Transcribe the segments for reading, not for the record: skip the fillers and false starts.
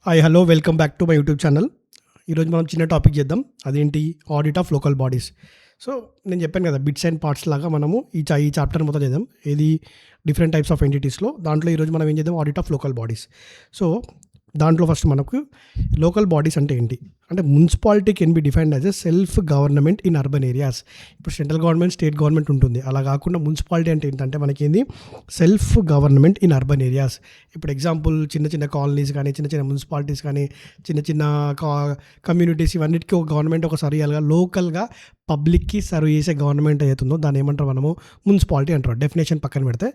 Hi hello welcome back to my YouTube channel. ఈరోజు మనం చిన్న టాపిక్ చేద్దాం. అదేంటి? Audit of local bodies. So నేను చెప్పాను కదా, బిట్స్ అండ్ పార్ట్స్ లాగా మనము ఈ చాప్టర్ మొత్తం చేద్దాం. ఇది డిఫరెంట్ టైప్స్ ఆఫ్ ఎంటిటీస్లో. దాంట్లో ఈరోజు మనం ఏం చేద్దాం? Audit of local bodies. So దాంట్లో ఫస్ట్ మనకు లోకల్ బాడీస్ అంటే ఏంటి అంటే, municipality can be defined as a self government in urban areas. ఇప్పుడు సెంట్రల్ గవర్నమెంట్, స్టేట్ గవర్నమెంట్ ఉంటుంది. అలా కాకుండా మున్సిపాలిటీ అంటే ఏంటంటే మనకేంది? Self government in urban areas. ఇప్పుడు ఎగ్జాంపుల్ చిన్న చిన్న కాలనీస్ కానీ, చిన్న చిన్న మున్సిపాలిటీస్ కానీ, చిన్న చిన్న కమ్యూనిటీస్, ఇవన్నిటికీ ఒక గవర్నమెంట్ ఒక సర్వ్ లోకల్గా పబ్లిక్కి సర్వ్ చేసే గవర్నమెంట్ అవుతుందో దాన్ని ఏమంటారు మనము? మున్సిపాలిటీ అంటారు. డెఫినేషన్ పక్కన పెడితే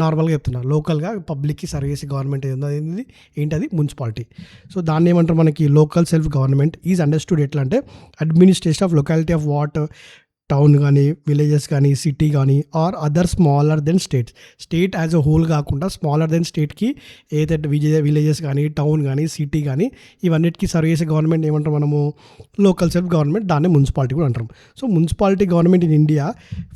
నార్మల్గా చెప్తున్నారు, లోకల్గా పబ్లిక్కి సర్వ్ చేసే గవర్నమెంట్ ఏదో ఏంటది? మున్సిపాలిటీ. సో దాన్ని ఏమంటారు మనకి? Local self government is understood ఎట్లా అంటే, administration of locality of what, town కానీ, విలేజెస్ కానీ, సిటీ కానీ, or other smaller than states. State as a whole కాకుండా స్మాలర్ దెన్ స్టేట్కి ఏదైతే విలేజెస్ కానీ, టౌన్ కానీ, సిటీ కానీ, ఇవన్నిటికీ సర్వ్ చేసే గవర్నమెంట్ ఏమంటాం మనము? Local self government. దాన్ని మున్సిపాలిటీ కూడా అంటాం. So municipality government in India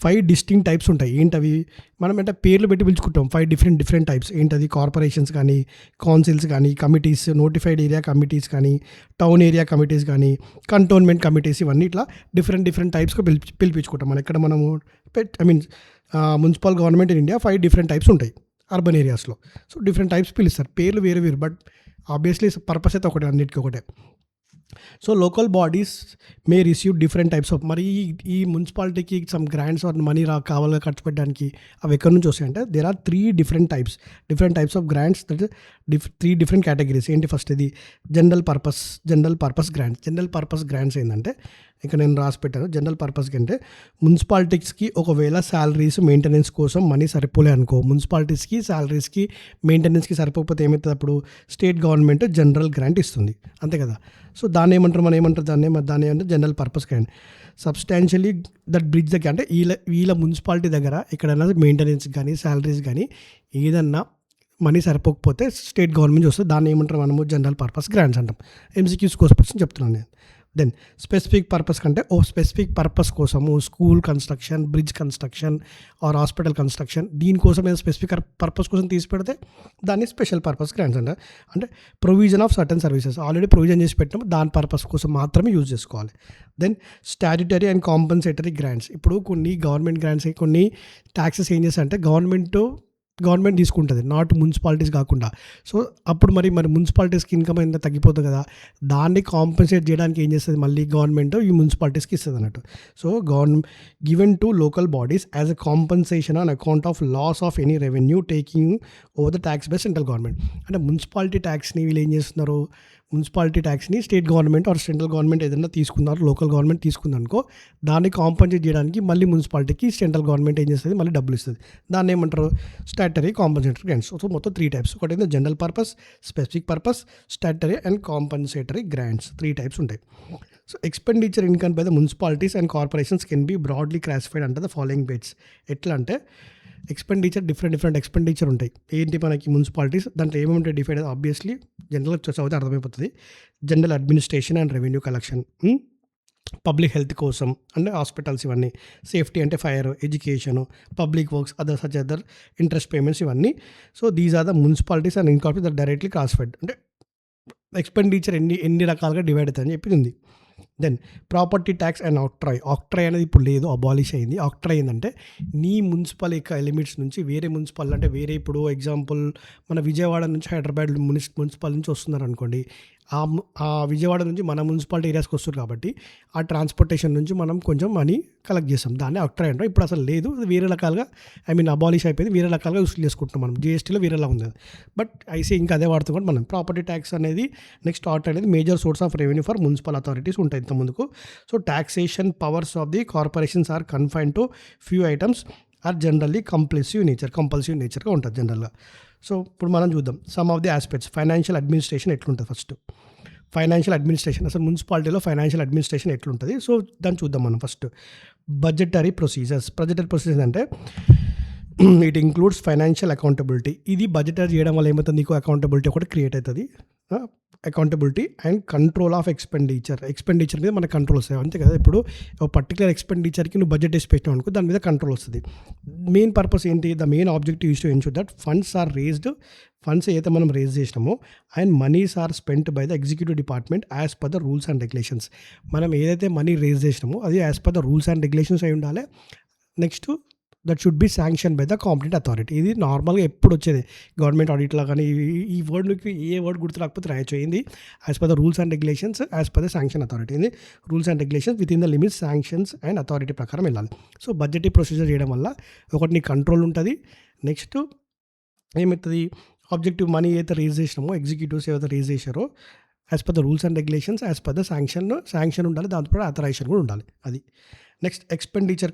5 distinct types ఉంటాయి. ఏంటవి? మనం అంటే పేర్లు పెట్టి పిలుచుకుంటాం. 5 డిఫరెంట్ టైప్స్. ఏంటది? కార్పొరేషన్స్ కానీ, కౌన్సిల్స్ కానీ, కమిటీస్, నోటిఫైడ్ ఏరియా కమిటీస్ కానీ, టౌన్ ఏరియా కమిటీస్ కానీ, కంటోన్మెంట్ కమిటీస్, ఇవన్నీ ఇట్లా డిఫరెంట్ టైప్స్గా పిలిపించుకుంటాం. మనం ఇక్కడ మనము municipal government in India 5 different types ఉంటాయి అర్బన్ ఏరియాస్లో. సో డిఫరెంట్ టైప్స్ పిలుస్తారు. పేర్లు వేరు, బట్ ఆబ్వియస్లీ పర్పస్ అయితే ఒకటే, అన్నిటికీ ఒకటే. So local bodies May receive different types of. మరి ఈ మున్సిపాలిటీకి సమ్ గ్రాంట్స్ ఆర్ మనీ కావాలిగా ఖర్చు పెట్టడానికి అవి ఎక్కడి నుంచి వస్తాయంటే, there are 3 different types of grants. That 3 different categories. ఏంటి? ఫస్ట్ ఇది general purpose grants. General purpose grants ఏంటంటే, ఇక్కడ నేను రాసి పెట్టాను. జనరల్ పర్పస్కి అంటే, మున్సిపాలిటీస్కి ఒకవేళ శాలరీస్ మెయింటెనెన్స్ కోసం మనీ సరిపోలే అనుకో, మున్సిపాలిటీస్కి శాలరీస్కి మెయింటెనెన్స్కి సరిపోకపోతే ఏమవుతుంది? అప్పుడు స్టేట్ గవర్నమెంట్ జనరల్ గ్రాంట్ ఇస్తుంది, అంతే కదా. సో దాన్ని ఏమంటారు? మనం ఏమంటారు దాన్ని ఏమంటే general purpose grant. Substantially that bridge దగ్గర అంటే వీళ్ళ మున్సిపాలిటీ దగ్గర ఎక్కడైనా మెయింటెనెన్స్ కానీ, శాలరీస్ కానీ ఏదన్నా మనీ సరిపోకపోతే స్టేట్ గవర్నమెంట్ వస్తుంది. దాన్ని ఏమంటారు మనము? జనరల్ పర్పస్ గ్రాంట్స్ అంటాం. ఎంసీక్యూస్ కోసం చెప్తున్నాను నేను. దెన్ స్పెసిఫిక్ పర్పస్ కంటే, స్పెసిఫిక్ పర్పస్ కోసము school construction, bridge construction or hospital construction, దీనికోసం ఏదో స్పెసిఫిక్ పర్పస్ కోసం తీసి పెడితే దాన్ని స్పెషల్ పర్పస్ గ్రాంట్స్ అంటారు. అంటే provision of certain services already provision చేసి పెట్టినప్పుడు దాని పర్పస్ కోసం మాత్రమే యూజ్ చేసుకోవాలి. Then statutory and compensatory grants. ఇప్పుడు కొన్ని గవర్నమెంట్ గ్రాంట్స్, కొన్ని ట్యాక్సెస్ ఏం చేస్తాయంటే గవర్నమెంట్ తీసుకుంటుంది, నాట్ మున్సిపాలిటీస్ కాకుండా. సో అప్పుడు మరి మున్సిపాలిటీస్కి ఇన్కమ్ ఎంత తగ్గిపోతుంది కదా, దాన్ని కాంపెన్సేట్ చేయడానికి ఏం చేస్తుంది? మళ్ళీ గవర్నమెంట్ ఈ మున్సిపాలిటీస్కి ఇస్తుంది అన్నట్టు. So given to local bodies as a compensation on account of loss of any revenue taking over the tax by central government. అంటే మున్సిపాలిటీ ట్యాక్స్ని వీళ్ళు ఏం చేస్తున్నారు? మున్సిపాలిటీ ట్యాక్స్ని state government or central government ఏదైనా తీసుకున్నారు, లోకల్ గవర్నమెంట్ తీసుకుందనుకో, దాన్ని compensate చేయడానికి మళ్ళీ మున్సిపాలిటీకి సెంట్రల్ గవర్నమెంట్ ఏం చేస్తుంది? మళ్ళీ డబ్బులు ఇస్తుంది. దాన్ని ఏమంటారు? Statutory compensatory grants. సో మొత్తం 3 టైప్స్. ఒకటి general purpose, specific purpose, statutory and compensatory grants. 3 types ఉంటాయి. So expenditure income by the municipalities and corporations can be broadly classified under the following heads. ఎట్లా అంటే, ఎక్స్పెండిచర్ డిఫరెంట్ ఎక్స్పెండిచర్ ఉంటాయి. ఏంటి మనకి? Municipalities దాంట్లో ఏమేమి డిఫైడ్? ఆబ్వియస్లీ జనరల్గా చదివితే అర్థమైపోతుంది. General administration and revenue collection, public health కోసం అంటే హాస్పిటల్స్, ఇవన్నీ సేఫ్టీ అంటే fire, education, public works, other interest payments, ఇవన్నీ. So these are the municipalities and incorporate that directly classified. అంటే ఎక్స్పెండిచర్ ఎన్ని రకాలుగా డివైడ్ అవుతాయని చెప్పింది ఉంది. Then property tax and octroi అనేది ఇప్పుడు లేదు, అబాలిష్ అయింది. ఆక్ట్రై ఏంటంటే, నీ మున్సిపల్ లిమిట్స్ నుంచి వేరే మున్సిపల్ అంటే వేరే, ఇప్పుడు ఎగ్జాంపుల్ మన విజయవాడ నుంచి హైదరాబాద్ మున్సిపల్ నుంచి వస్తున్నారు అనుకోండి, ఆ విజయవాడ నుంచి మన మున్సిపాలిటీ ఏరియాస్కి వస్తుంది కాబట్టి ఆ ట్రాన్స్పోర్టేషన్ నుంచి మనం కొంచెం మనీ కలెక్ట్ చేస్తాం. దాన్ని ఆక్ట్రై అంటాం. ఇప్పుడు అసలు లేదు, వేరే రకాలుగా అబాలిష్ అయిపోయింది, వేరే రకాలుగా యూస్ చేసుకుంటున్నాం మనం. జిఎస్టీలో వేరేలా ఉంది, బట్ ఐసీ ఇంకా అదే వాడుతాం. కూడా మనం ప్రాపర్టీ ట్యాక్స్ అనేది నెక్స్ట్ ఆక్ట్రై అనేది major source of revenue for municipal authorities ఉంటాయి ఇంతకుముందుకు. So taxation powers of the corporations are confined to few items are generally compulsive నేచర్గా ఉంటుంది జనరల్గా. సో ఇప్పుడు మనం చూద్దాం some of the aspects. Financial administration ఎట్లుంటుంది? ఫస్ట్ ఫైనాన్షియల్ అడ్మినిస్ట్రేషన్, అసలు మున్సిపాలిటీలో ఫైనాన్షియల్ అడ్మినిస్ట్రేషన్ ఎట్లుంటుంది? సో దాన్ని చూద్దాం మనం. ఫస్ట్ బడ్జెటరీ ప్రొసీజర్స్ అంటే ఇట్ ఇంక్లూడ్స్ ఫైనాన్షియల్ అకౌంటబిలిటీ. ఇది బడ్జెటరీ చేయడం వల్ల ఏమవుతుంది? నీకు అకౌంటబిలిటీ ఒకటి క్రియేట్ అవుతుంది. Accountability and control of expenditure మీద మనకు కంట్రోల్ వస్తాయి అంతే కదా. ఇప్పుడు ఒక పర్టికులర్ ఎక్స్పెండిచర్కి నువ్వు బడ్జెట్ వేసి పెట్టినావు అనుకో, దాని మీద కంట్రోల్ వస్తుంది. మెయిన్ పర్పస్ ఏంటి, the main objective is to ensure that funds ఏదైతే మనం రేజ్ చేసినామో and monies are spent by the executive department as per the rules and regulations. మనం ఏదైతే మనీ రేజ్ చేసినామో అది as per the rules and regulations అయి ఉండాలి. Next that should be sanction by the competent authority. ఇది నార్మల్గా ఎప్పుడు వచ్చేది గవర్నమెంట్ ఆడిట్లో కానీ ఈ వర్డ్కి ఏ వర్డ్ గుర్తు రాకపోతే రాయొచ్చు. ఏంది, as per the rules and regulations as per the sanction authority. ఇది rules and regulations within the limits sanctions and authority ప్రకారం వెళ్ళాలి. సో బడ్జెటరీ ప్రొసీజర్ చేయడం వల్ల ఒకటి నీ కంట్రోల్ ఉంటుంది. నెక్స్ట్ ఏమవుతుంది, ఆబ్జెక్టివ్ మనీ ఏదైతే రేజ్ చేసినామో ఎగ్జిక్యూటివ్స్ ఏదైతే రేజ్ చేశారో as per the rules and regulations as per the sanction ఉండాలి, దాంతో అథరైజేషన్ కూడా ఉండాలి. అది నెక్స్ట్ ఎక్స్పెండిచర్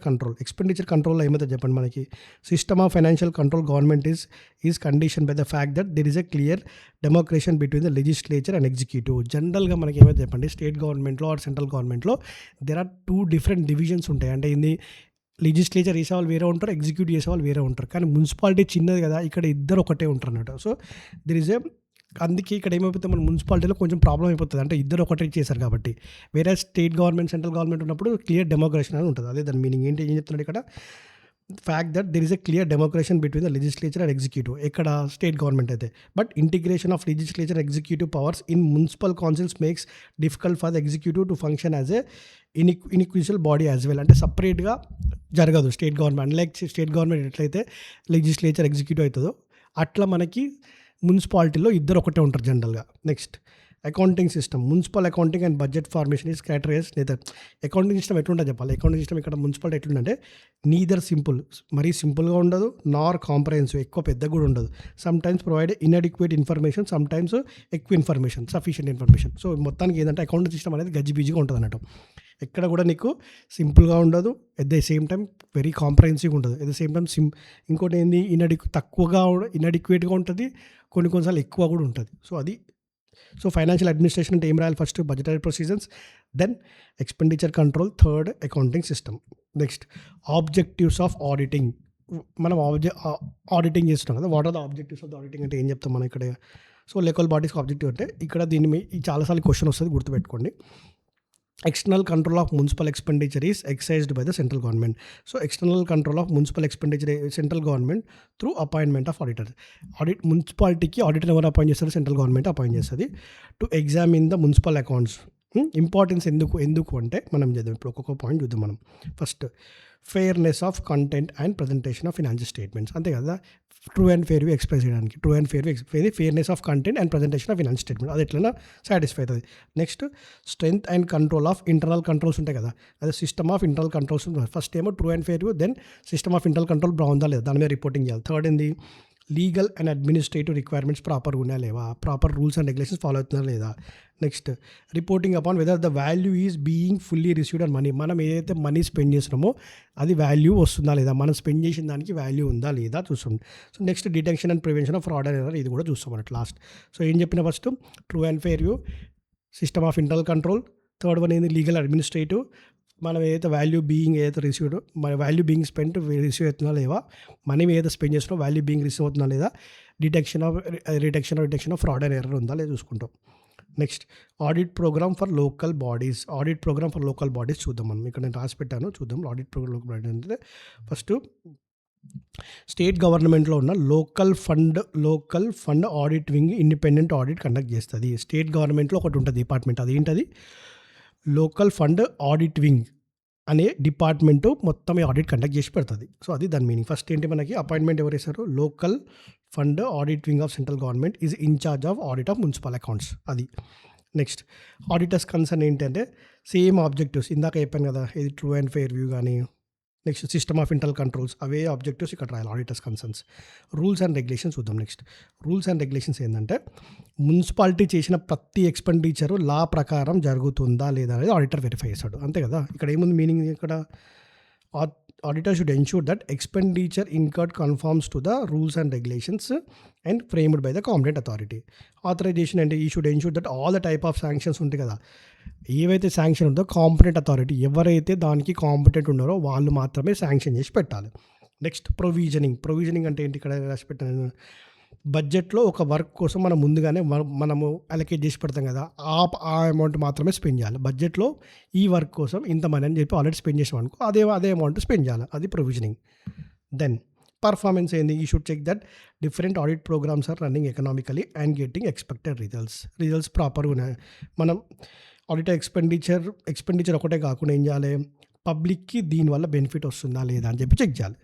కంట్రోల్లో ఏమైతే చెప్పండి మనకి, system of financial control government is condition by the fact that there is a clear demarcation between the legislature and executive. జనరల్గా మనకి ఏమైతే చెప్పండి, స్టేట్ గవర్నమెంట్లో ఆర్ సెంట్రల్ గవర్నమెంట్లో దెర్ ఆర్ 2 డిఫరెంట్ డివిజన్స్ ఉంటాయి. అంటే ఇది లెజిస్లేచర్ చేసేవాళ్ళు వేరే ఉంటారు, ఎగ్జిక్యూటివ్ చేసేవాళ్ళు వేరే ఉంటారు. కానీ మున్సిపాలిటీ చిన్నది కదా, ఇక్కడ ఇద్దరు ఒకటే ఉంటారు అన్నట్టు. సో దెర్ ఈజ్ అందుకే ఇక్కడ ఏమైపోతే మన మున్సిపాలిటీలో కొంచెం ప్రాబ్లం అయిపోతుంది, అంటే ఇద్దరు ఒకటే చేశారు కాబట్టి. వేరే స్టేట్ గవర్నమెంట్ సెంట్రల్ గవర్నమెంట్ ఉన్నప్పుడు క్లియర్ డెమోక్రసీ అని ఉంటుంది. అదే దాని మీనింగ్ ఏంటి, ఏం చెప్తున్నాడు ఇక్కడ, fact that there is a clear democracy between the legislature and executive. ఇక్కడ స్టేట్ గవర్నమెంట్ అయితే, but integration of legislature executive powers in municipal councils makes difficult for the executive to function as a indivisible body as well. అంటే సపరేట్గా జరగదు state government. Unlike state government ఎట్లయితే legislature executive అవుతుందో అట్లా మనకి మున్సిపాలిటీలో ఇద్దరు ఒకటే ఉంటారు జనరల్గా. Next accounting system, municipal accounting and budget formation is characterised neither. Accounting system ఎట్లుంటుంది చెప్పాలి. అకౌంటింగ్ సిస్టమ్ ఇక్కడ మున్సిపాలిటీ ఎట్లుందంటే నీదర్ సింపుల్, మరీ సింపుల్గా ఉండదు, నార్ కాంప్రహెన్సివ్, ఎక్కువ పెద్దగా కూడా ఉండదు. Some times provide inadequate information, some times ఎక్కువ ఇన్ఫర్మేషన్, సఫిషియంట్ ఇన్ఫర్మేషన్. సో మొత్తానికి ఏంటంటే అకౌంటింగ్ సిస్టమ్ అనేది గజిబిజిగా ఉంటుంది అన్నట్టు. ఎక్కడ కూడా నీకు సింపుల్గా ఉండదు, at the same time very కాంప్రహెన్సివ్గా ఉంటుంది, ఎట్ ద సేమ్ టైం ఇంకోటి ఏంది తక్కువగా ఇన్అడిక్వేట్గా ఉంటుంది, కొన్నిసార్లు ఎక్కువ కూడా ఉంటుంది. సో అది ఫైనాన్షియల్ అడ్మినిస్ట్రేషన్ అంటే ఏం రాయాలి, first budgetary procedures, then expenditure control, third accounting system. Next objectives of auditing. మనం ఆడిటింగ్ చేస్తున్నాం కదా, what are the objectives of the auditing అంటే ఏం చెప్తాం మనం ఇక్కడ. సో లోకల్ బాడీస్కి ఆబ్జెక్టివ్ అంటే ఇక్కడ దీన్ని చాలాసార్లు క్వశ్చన్ వస్తుంది, గుర్తుపెట్టుకోండి. External control of municipal expenditure is exercised by the central government. So external control of municipal expenditure central government through appointment of auditor. మున్సిపాలిటీకి ఆడిటర్ ఎవరు అపాయింట్ చేస్తారు, సెంట్రల్ గవర్నమెంట్ అపాయింట్ చేస్తుంది to examine the municipal accounts. Importance ఎందుకు అంటే మనం చేద్దాం ఇప్పుడు ఒక్కొక్క పాయింట్ చూద్దాం మనం. First fairness of content and presentation of financial statements, అంతే కదా, true and fair view express చేయడానికి. True and fair view fairness of content and presentation of financial statement, అది ఎట్లైనా సాటిస్ఫై అవుతుంది. Next strength and control of internal controls ఉంటాయి కదా, అదే system of internal controls. First ఏమో true and fair view, then system of internal control బాగుందా లేదా దాని మీద రిపోర్టింగ్ చేయాలి. థర్డ్ ఏంది, లీగల్ అండ్ అడ్మినిస్ట్రేటివ్ రిక్వైర్మెంట్స్ ప్రాపర్గా ఉన్నాయా లేవా, proper rules and regulations follow అవుతున్నారా లేదా. Next reporting upon whether the value is being fully received and money. మనం ఏదైతే మనీ స్పెండ్ చేస్తున్నామో అది వాల్యూ వస్తుందా లేదా, మనం స్పెండ్ చేసిన దానికి వాల్యూ ఉందా లేదా చూస్తుంది. So next detection and prevention of fraud and error, ఇది కూడా చూస్తాం అన్నట్టు లాస్ట్. సో ఏం చెప్పిన first true and fair view, system of internal control, third one ఏంది లీగల్ అడ్మినిస్ట్రేటివ్, మనం ఏదైతే వాల్యూ బీయింగ్ ఏదైతే రిసీవ్డ్, మన వాల్యూ బీయింగ్ స్పెండ్ రిసీవ్ అవుతుందా లేదా, మనీ ఏదైతే స్పెండ్ చేస్తున్నాం వాల్యూ బీయింగ్ రిసీవ్ అవుతుందా లేదా, detection of fraud and error ఉందా లేదా చూసుకుంటాం. Next audit program for local bodies చూద్దాం మనం. ఇక్కడ నేను రాసి పెట్టాను, చూద్దాం. ఆడిట్ ప్రోగ్రామ్ లోకల్ బాడీస్ అంటే ఫస్ట్ స్టేట్ గవర్నమెంట్లో ఉన్న local fund audit wing independent audit conduct చేస్తుంది. స్టేట్ గవర్నమెంట్లో ఒకటి ఉంటుంది డిపార్ట్మెంట్, అది ఏంటది లోకల్ ఫండ్ ఆడిట్ వింగ్ అనే డిపార్ట్మెంటు మొత్తం ఆడిట్ కండక్ట్ చేసి పెడుతుంది. సో అది దాని మీనింగ్. ఫస్ట్ ఏంటి మనకి అపాయింట్మెంట్ ఎవరు వేశారు, local fund audit wing of central government is in charge of audit of municipal accounts, అది. నెక్స్ట్ ఆడిటర్స్ కన్సర్న్ ఏంటంటే సేమ్ ఆబ్జెక్టివ్స్ ఇందాక చెప్పాను కదా, ఇది ట్రూ అండ్ ఫెయిర్ వ్యూ కానీ next system of internal controls, అవే ఆబ్జెక్టివ్స్ ఇక్కడ రాయాలి. Auditors concerns, rules and regulations చూద్దాం. నెక్స్ట్ రూల్స్ అండ్ రెగ్యులేషన్స్ ఏంటంటే మున్సిపాలిటీ చేసిన ప్రతి ఎక్స్పెండిచరు లా ప్రకారం జరుగుతుందా లేదా అనేది ఆడిటర్ వెరిఫై చేస్తాడు, అంతే కదా. ఇక్కడ ఏముంది మీనింగ్, ఇక్కడ auditor should ensure that expenditure incurred conforms to the rules and regulations and framed by the competent authority. Authorization అంటే he should ensure that all the type of sanctions ఉంటాయి కదా, ఏవైతే శాంక్షన్ ఉందో కాంపిటెంట్ అథారిటీ ఎవరైతే దానికి competent ఉన్నారో వాళ్ళు మాత్రమే శాంక్షన్ చేసి పెట్టాలి. నెక్స్ట్ ప్రొవిజనింగ్ అంటే ఏంటి, ఇక్కడ రాసి పెట్టాను బడ్జెట్‌లో ఒక వర్క్ కోసం మనం ముందుగానే మనము అలొకేట్ చేసి పెడతాం కదా! ఆ అమౌంట్ మాత్రమే స్పెండ్ చేయాలి. బడ్జెట్‌లో ఈ వర్క్ కోసం ఇంత మనీ అని చెప్పి ఆల్రెడీ స్పెండ్ చేసామనుకో అదే అమౌంట్ స్పెండ్ చేయాలి. అది ప్రొవిజనింగ్. దెన్ పర్ఫార్మెన్స్ ఏంది? You should check that different audit programs are running economically and getting expected results ప్రాపర్‌గా ఉన్నాయి. మనం ఆడిటర్ ఎక్స్‌పెండిచర్ ఒకటే కాకుండా ఏం చేయాలి? పబ్లిక్‌కి దీనివల్ల బెనిఫిట్ వస్తుందా లేదా అని చెప్పి చెక్ చేయాలి.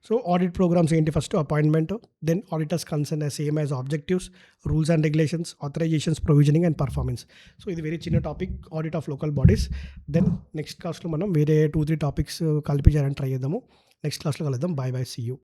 సో ఆడిట్ ప్రోగ్రామ్స్ ఏంటి? First appointment, then auditors concern same as objectives, rules and regulations, authorisations, provisioning and performance. So ఇది వెరీ చిన్న topic, audit of local bodies. Then next క్లాస్లో మనం వేరే 2-3 టాపిక్స్ కలిపి చేయడానికి ట్రై చేద్దాము. నెక్స్ట్ క్లాస్లో కలుద్దాం. Bye bye, see you.